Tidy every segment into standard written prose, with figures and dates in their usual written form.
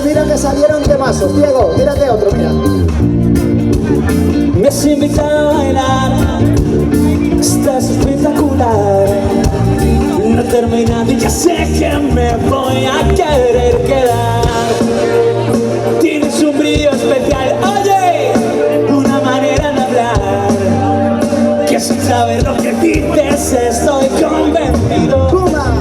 mira que salieron temazos. Diego, mírate otro, mira. Me has invitado a bailar, estás espectacular. No he terminado y ya sé que me voy a querer quedar. Tienes un brillo especial, oye, una manera de hablar, que sin saber lo que dices estoy convencido.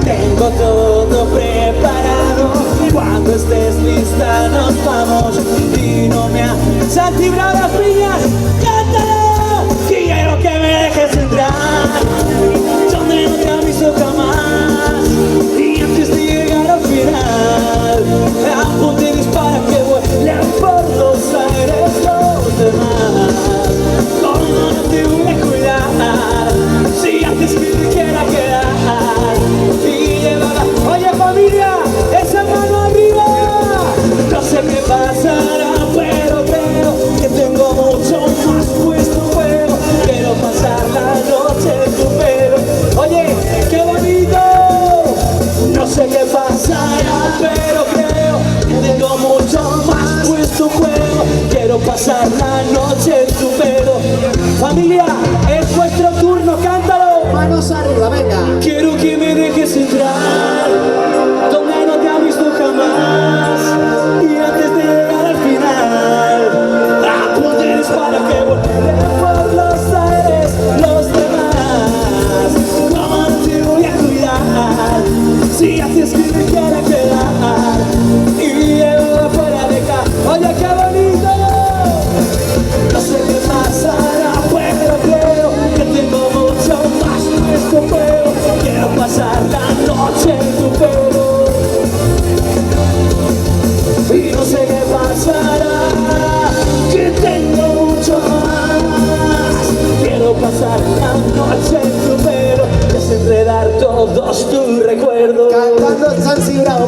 Tengo todo preparado, cuando estés lista nos vamos. Y no me has librado las piñas, cántalo, quiero que me dejes entrar donde no te han visto jamás. Y antes de llegar al final, apuntes para que vuelen por los aires los demás. ¿Cómo no te voy a cuidar si antes que te quiera quedar? Y llevarla, oye familia, esa mano arriba. No sé qué pasará, pero creo que tengo mucho más puesto fuego. Quiero pasar la noche en tu pelo. Oye, qué bonito. No sé qué pasará, pero creo que tengo mucho más puesto fuego. Quiero pasar la noche en tu pelo. Familia, es vuestro turno, cántalo. Manos arriba, venga. Quiero que me dejes entrar donde no te han visto jamás. Y antes de llegar al final, apuntes para que vuelen por los aires los demás. ¿Cómo no te voy a cuidar si haces que me quiera quedar? Y llevo fuera de acá, oye qué bonito. No sé qué pasará, pero creo que tengo mucho más puesto fuego. Quiero pasar la noche en tu pelo. Y no sé qué pasará, que tengo mucho más. Quiero pasar la noche en tu pelo, desenredar todos tus recuerdos. Cantando San Cibrao.